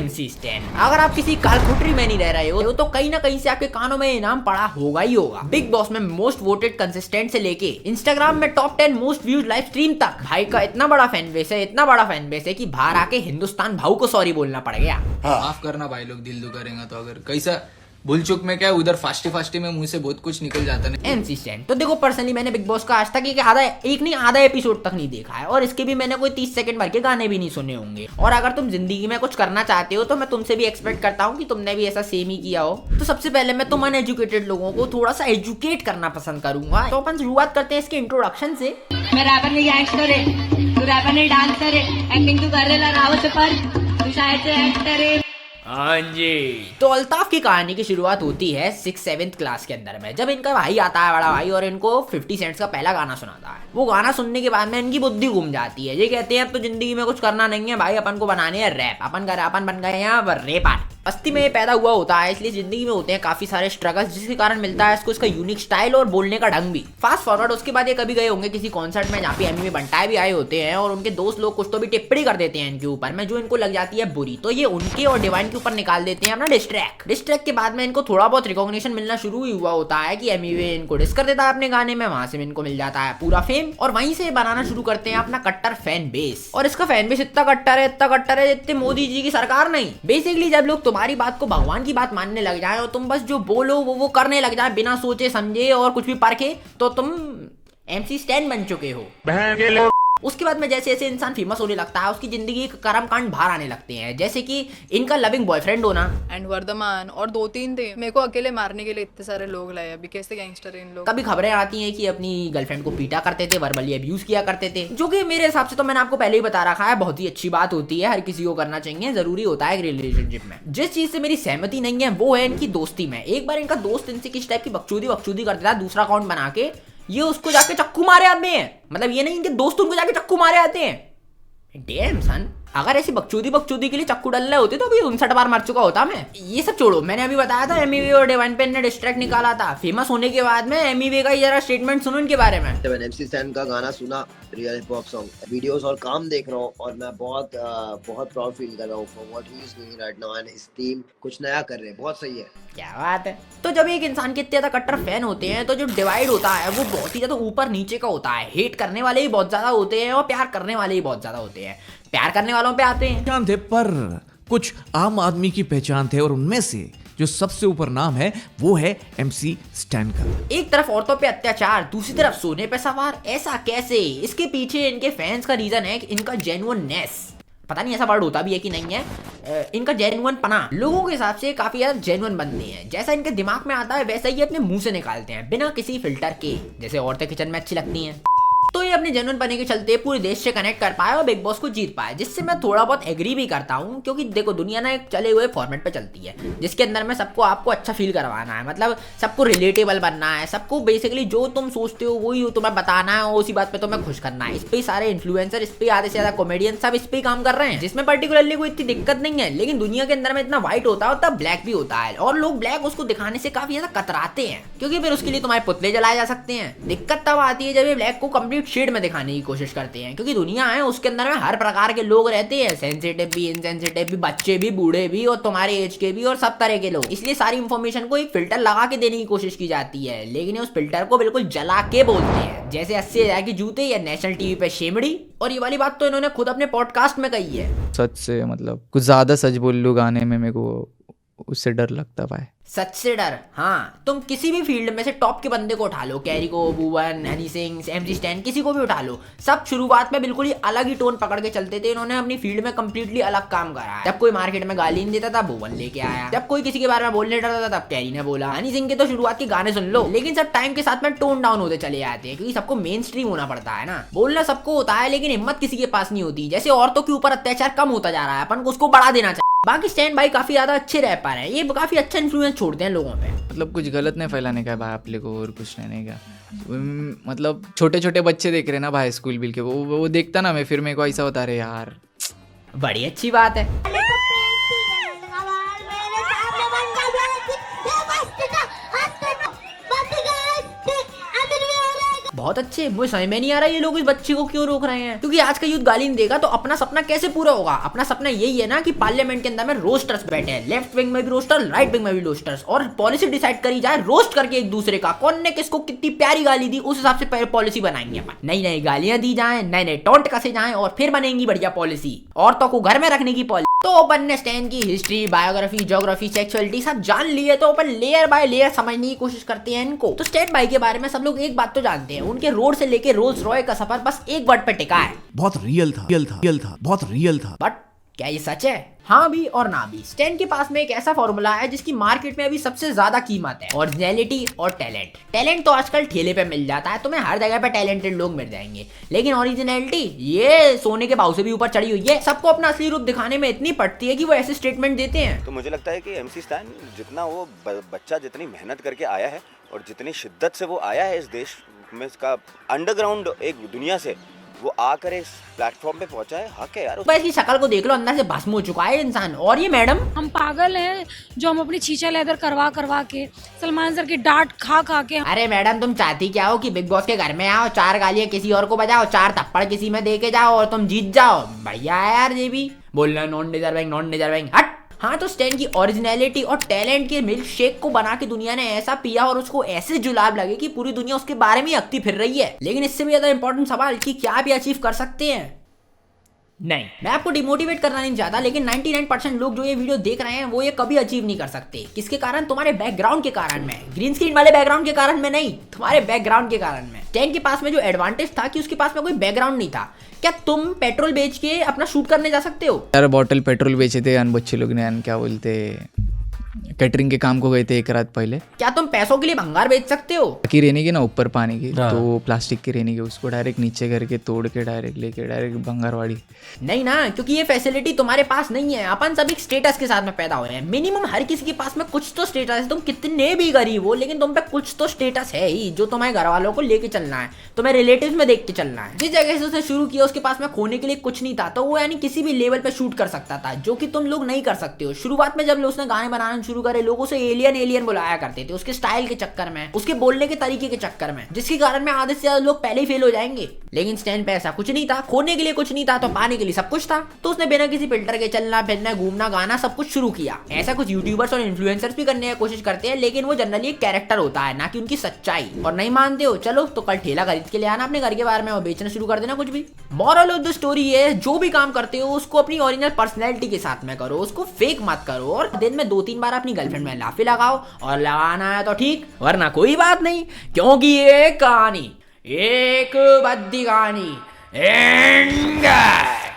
MC stand. अगर आप किसी कालखुटरी में नहीं रह रहे हो तो कहीं ना कहीं से आपके कानों में इनाम पड़ा होगा ही होगा। बिग बॉस में मोस्ट वोटेड कंसिस्टेंट से लेके इंस्टाग्राम में top 10 most views live stream तक भाई का इतना बड़ा फैन बेस है, इतना बड़ा फैन बेस है कि बाहर आके हिंदुस्तान भाऊ को सॉरी बोलना पड़ गया। माफ करना भाई लोग, दिल दुखाएगा तो अगर कैसा भूल चुक में क्या उधर फास्टी में मुंह से बहुत कुछ निकल जाता है। MC स्टैन तो देखो, पर्सनली मैंने बिग बॉस का आज तक आधा एपिसोड तक नहीं देखा है और इसके भी मैंने कोई 30 सेकंड भर के गाने भी नहीं सुने होंगे। और अगर तुम जिंदगी में कुछ करना चाहते हो तो मैं तुमसे भी एक्सपेक्ट करता हूँ कि तुमने भी ऐसा सेम ही किया हो। तो सबसे पहले मैं तुम अनएजुकेटेड लोगों को थोड़ा सा एजुकेट करना पसंद करूंगा। तो अपन शुरुआत करते हैं इसके इंट्रोडक्शन से। मैं रैपर नहीं गैंगस्टर है, तू रैपर नहीं डांसर है, एक्टिंग तू कर रहा रावत पर, तू शायद से एक्टर है। हाँ जी। तो अल्ताफ की कहानी की शुरुआत होती है 6-7 क्लास के अंदर में, जब इनका भाई आता है, बड़ा भाई, और इनको 50 सेंट्स का पहला गाना सुनाता है। वो गाना सुनने के बाद में इनकी बुद्धि घूम जाती है। ये कहते हैं अब तो जिंदगी में कुछ करना नहीं है भाई, अपन को बनाने हैं रैप। अपन बन गए हैं रैपर। बस्ती में पैदा हुआ होता है, इसलिए जिंदगी में होते हैं काफी सारे स्ट्रगल्स, जिसके कारण मिलता है इसको इसका यूनिक स्टाइल और बोलने का ढंग भी। फास्ट फॉरवर्ड उसके बाद ये कभी गए होंगे किसी कॉन्सर्ट में जहाँ पे एमी में बंटाए भी आए होते हैं और उनके दोस्त लोग कुछ तो भी टिप्पणी कर देते हैं इनके ऊपर में, जो इनको लग जाती है बुरी। तो ये उनके और डिवाइन के ऊपर निकाल देते हैं अपना डिस्ट्रैक्ट के बाद में इनको थोड़ा बहुत रिकॉग्निशन मिलना शुरू ही हुआ होता है कि एमी वे इनको डिस कर देता है अपने गाने में, वहां से इनको मिल जाता है पूरा फेम और वहीं से बनाना शुरू करते हैं अपना कट्टर फैन बेस। और इसका फैन बेस इतना कट्टर है जितने मोदी जी की सरकार नहीं। बेसिकली जब लोग तुम्हारी बात को भगवान की बात मानने लग जाए और तुम बस जो बोलो वो करने लग जाए बिना सोचे समझे और कुछ भी परखे, तो तुम MC स्टैन बन चुके हो। उसके बाद में जैसे जैसे इंसान फेमस होने लगता है उसकी जिंदगी के कर्म कांड बाहर आने लगते हैं, जैसे कि इनका लविंग बॉयफ्रेंड होना एंड वर्धमान और 2-3 थे। मेरे को अकेले मारने के लिए इतने सारे लोग लाए, अभी कैसे गैंगस्टर हैं इन लोग। कभी खबरें आती हैं कि अपनी गर्लफ्रेंड को पीटा करते थे, वर्बली अब्यूज किया करते थे, जो कि मेरे हिसाब से तो मैंने आपको पहले ही बता रखा है बहुत ही अच्छी बात होती है, हर किसी को करना चाहिए, जरूरी होता है रिलेशनशिप में। जिस चीज से मेरी सहमति नहीं है वो है इनकी दोस्ती में। एक बार इनका दोस्त इनसे किस टाइप की बकचोदी कर देता है, दूसरा अकाउंट बना के ये उसको जाके चक्कू मारे आते हैं। मतलब ये नहीं इनके दोस्त उनको जाके चक्कू मारे आते हैं। डैम सन, अगर ऐसी बकचोदी के लिए चक्कू डाल रहे होते तो अभी 59 बार मर चुका होता मैं। ये सब छोड़ो, मैंने अभी बताया था एमईवे और डिवाइन पेन ने डिस्ट्रैक्ट निकाला था। फेमस होने के बाद में एमईवे का जरा स्टेटमेंट सुनो इनके बारे में। जब MC स्टैन का गाना सुना, real hip hop song, videos और काम देख रहा हूँ और मैं बहुत प्राउड फील कर रहा हूँ for what he is doing right now and his team कुछ नया कर रहे हैं, बहुत सही है। क्या बात है। तो जब एक इंसान के इतने ज्यादा कट्टर फैन होते हैं तो जो डिवाइड होता है वो बहुत ही ज्यादा ऊपर नीचे का होता है। हेट करने वाले ही बहुत ज्यादा होते हैं और प्यार करने वाले ही बहुत ज्यादा होते हैं। प्यार करने वालों पे आते हैं पहचान थे, पर कुछ आम आदमी की पहचान थे और उनमें से जो सबसे ऊपर नाम है वो है MC स्टैन का। एक तरफ औरतों पे अत्याचार, दूसरी तरफ सोने पे सवार, ऐसा कैसे? इसके पीछे इनके फैंस का रीजन है कि इनका जेन्युइननेस, पता नहीं ऐसा वर्ड होता भी है कि नहीं है, इनका जेन्युइन पना। लोगों के हिसाब से काफी ज्यादा जेन्युइन बनते हैं, जैसा इनके दिमाग में आता है वैसा ही अपने मुंह से निकालते हैं बिना किसी फिल्टर के, जैसे औरतें किचन में अच्छी लगती हैं। तो ये अपने जेन्युइन बने के चलते पूरे देश से कनेक्ट कर पाए और बिग बॉस को जीत पाए, जिससे मैं थोड़ा बहुत एग्री भी करता हूँ। क्योंकि देखो दुनिया ना एक चले हुए फॉर्मेट पे चलती है जिसके अंदर में सबको आपको अच्छा फील करवाना है, मतलब सबको रिलेटेबल बनना है, सबको बेसिकली जो तुम सोचते हो वही तुम्हें बताना है और उसी बात पे तुम्हें खुश करना है। इस पे सारे इन्फ्लुएंसर, इस पे आधे से ज्यादा कॉमेडियन सब इस पे काम कर रहे हैं, जिसमें पर्टिकुलरली कोई इतनी दिक्कत नहीं है। लेकिन दुनिया के अंदर में इतना व्हाइट होता है तब ब्लैक भी होता है और लोग ब्लैक उसको दिखाने से काफी ज्यादा कतराते हैं, क्योंकि फिर उसके लिए तुम्हारे पुतले जलाए जा सकते हैं। दिक्कत तब आती है जब ये ब्लैक को कंप्लीट शेड में दिखाने की कोशिश करते हैं, क्योंकि दुनिया है उसके अंदर में हर प्रकार के लोग रहते हैं, सेंसिटिव भी, इनसेंसिटिव भी, बच्चे भी, बूढ़े भी और तुम्हारे एज के भी और सब तरह के लोग। इसलिए सारी इंफॉर्मेशन को एक फिल्टर लगा के देने की कोशिश की जाती है, लेकिन उस फिल्टर को बिल्कुल जला के बोलते हैं, जैसे 80,000 की जूते या नेशनल टीवी पे शेमड़ी। और ये वाली बात तो इन्होंने खुद अपने पॉडकास्ट में कही है। सच से मतलब कुछ ज्यादा सच बोल लूं गाने में, मेरे को उससे डर लगता भाई। सच से डर? हाँ, तुम किसी भी फील्ड में से टॉप के बंदे को उठा लो, कैरी को, भुवन, हनी सिंह, MC स्टैन, किसी को भी उठा लो, सब शुरुआत में बिल्कुल ही अलग ही टोन पकड़ के चलते थे। इन्होंने अपनी फील्ड में कंप्लीटली अलग काम करा है। जब कोई मार्केट में गाली नहीं देता था भुवन लेके आया, जब कोई किसी के बारे में बोलने डरता था तब कैरी ने बोला। हनी सिंह के तो शुरुआत के गाने सुन लो, लेकिन सब टाइम के साथ में टोन डाउन होते चले जाते हैं, क्योंकि सबको मेन स्ट्रीम होना पड़ता है ना। बोलना सबको होता है लेकिन हिम्मत किसी के पास नहीं होती। जैसे औरतों के ऊपर अत्याचार कम होता जा रहा है, अपन को उसको बढ़ा देना चाहिए। बाकी स्टैन भाई काफी ज्यादा अच्छे रैपर हैं, ये काफी अच्छा इन्फ्लुएंस छोड़ते हैं लोगों पे। मतलब कुछ गलत नहीं फैलाने का है भाई आपले को और कुछ नहीं का। मतलब छोटे छोटे बच्चे देख रहे ना भाई स्कूल बिल के, वो देखता ना मैं, फिर मेरे को ऐसा होता रहे यार, बड़ी अच्छी बात है। बहुत अच्छे, मुझे समझ में नहीं आ रहा ये लोग इस बच्चे को क्यों रोक रहे हैं, क्योंकि आज का यूथ गाली नहीं देगा तो अपना सपना कैसे पूरा होगा। अपना सपना यही है ना कि पार्लियामेंट के अंदर में रोस्टर्स बैठे हैं, लेफ्ट विंग में भी रोस्टर, राइट विंग में भी रोस्टर्स, और पॉलिसी डिसाइड करी जाए रोस्ट करके एक दूसरे का, कौन ने किसको कितनी प्यारी गाली दी उस हिसाब से पॉलिसी बनाएंगे अपन। नई नई गालियां दी जाए, नए नए टॉन्ट कसे जाए और फिर बनेंगी बढ़िया पॉलिसी, औरतों को घर में रखने की पॉलिसी। तो अपन ने स्टैन की हिस्ट्री, बायोग्राफी, ज्योग्राफी, सेक्सुअलिटी सब जान लिए, तो अपन लेयर बाय लेयर समझने की कोशिश करते हैं इनको। तो स्टैन भाई के बारे में सब लोग एक बात तो जानते हैं, उनके रोड से लेके रोल्स रॉय का सफर बस एक वर्ड पे टिका है, बहुत रियल था, बहुत रियल था। बट क्या ये सच है? हाँ भी और ना भी। स्टैन के पास में एक ऐसा फॉर्मूला है जिसकी मार्केट में अभी सबसे ज्यादा कीमत है, ओरिजिनलिटी और टैलेंट। टैलेंट तो आजकल ठेले पे मिल जाता है, तुम्हें हर जगह पे टैलेंटेड लोग मिल जाएंगे, लेकिन ओरिजिनलिटी ये सोने के भाव से भी ऊपर चढ़ी हुई है। सबको अपना असली रूप दिखाने में इतनी पड़ती है कि वो ऐसे स्टेटमेंट देते हैं। तो मुझे लगता है कि एमसी स्टैन जितना वो बच्चा जितनी मेहनत करके आया है और जितनी शिद्दत से वो आया है इस देश में, इसका अंडरग्राउंड एक दुनिया से वो आकर इस प्लेटफॉर्म पे पहुंचा है, हक है यार। इसकी शक्ल को देख लो, अंदर से भस्म हो चुका है इंसान। और ये मैडम, हम पागल हैं जो हम अपनी छींचा लेदर करवा के, सलमान सर की डांट खा के। अरे मैडम, तुम चाहती क्या हो कि बिग बॉस के घर में आओ, 4 गालियां किसी और को बजाओ, 4 थप्पड़ किसी में दे के जाओ और तुम जीत जाओ? बढ़िया है यार, ये भी बोलना नॉन डिजर्विंग हट। हाँ, तो स्टैन की ओरिजिनलिटी और टैलेंट के मिल्क शेक को बना के दुनिया ने ऐसा पिया और उसको ऐसे जुलाब लगे कि पूरी दुनिया उसके बारे में ही अकती फिर रही है। लेकिन इससे भी ज्यादा इंपॉर्टेंट सवाल कि क्या आप ये अचीव कर सकते हैं? नहीं, मैं आपको डिमोटिवेट करना नहीं चाहता, लेकिन 99% लोग जो ये वीडियो देख रहे हैं वो ये कभी अचीव नहीं कर सकते। किसके कारण? तुम्हारे बैकग्राउंड के कारण में, ग्रीन स्क्रीन वाले बैकग्राउंड के कारण में नहीं, तुम्हारे बैकग्राउंड के कारण में। स्टैन के पास में जो एडवांटेज था कि उसके पास में कोई बैकग्राउंड नहीं था। क्या तुम पेट्रोल बेच के अपना शूट करने जा सकते हो? यार बॉटल पेट्रोल बेचे थे अन बच्चे लोग ने, क्या बोलते कैटरिंग के काम को गए थे 1 रात पहले। क्या तुम पैसों के लिए भंगार बेच सकते हो? की रहने की ना ऊपर पानी की, तो प्लास्टिक की रहने की, उसको डायरेक्ट नीचे करके तोड़ के डायरेक्ट लेके डायरेक्ट भंगारवाड़ी। नहीं ना, क्योंकि ये फैसिलिटी तुम्हारे पास नहीं है। अपन सभी स्टेटस के साथ में पैदा हुए हैं। मिनिमम हर किसी के पास में कुछ तो स्टेटस है, तुम कितने भी गरीब हो लेकिन तुम पे कुछ तो स्टेटस है ही, जो तुम्हारे घर वालों को लेके चलना है, तुम्हें रिलेटिव्स में देख के चलना है। जिस जगह से उसने शुरू किया उसके पास में खोने के लिए कुछ नहीं था, तो वो यानी किसी भी लेवल पे शूट कर सकता था, जो कि तुम लोग नहीं कर सकते हो। शुरुआत में जब उसने गाने बनाना शुरू करे, लोगों से एलियन बुलाया करते थे, उसके स्टाइल के चक्कर में, उसके बोलने के तरीके के चक्कर में, जिसके कारण में आधे से ज्यादा लोग पहले ही फेल हो जाएंगे। लेकिन स्टैन पे ऐसा कुछ नहीं था, खोने के लिए कुछ नहीं था तो पाने के लिए सब कुछ था। तो उसने बिना किसी फिल्टर के चलना फिरना, घूमना, गाना सब कुछ शुरू किया। ऐसा कुछ यूट्यूबर्स और इन्फ्लुएंसर्स भी करने की कोशिश करते हैं, लेकिन वो जनरली एक कैरेक्टर होता है, ना कि उनकी सच्चाई। और नहीं मानते हो, चलो तो कल ठेला खरीद के ले आना अपने घर के बारे में और बेचना शुरू कर देना कुछ भी। मॉरल ऑफ द स्टोरी है, जो भी काम करते हो उसको अपनी ओरिजिनल पर्सनैलिटी के साथ में करो, उसको फेक मत करो, और दिन में 2-3 बार अपनी गर्लफ्रेंड में लाफे लगाओ, और लगाना है तो ठीक, वरना कोई बात नहीं, क्योंकि ये कहानी एक बद्दी कहानी एंड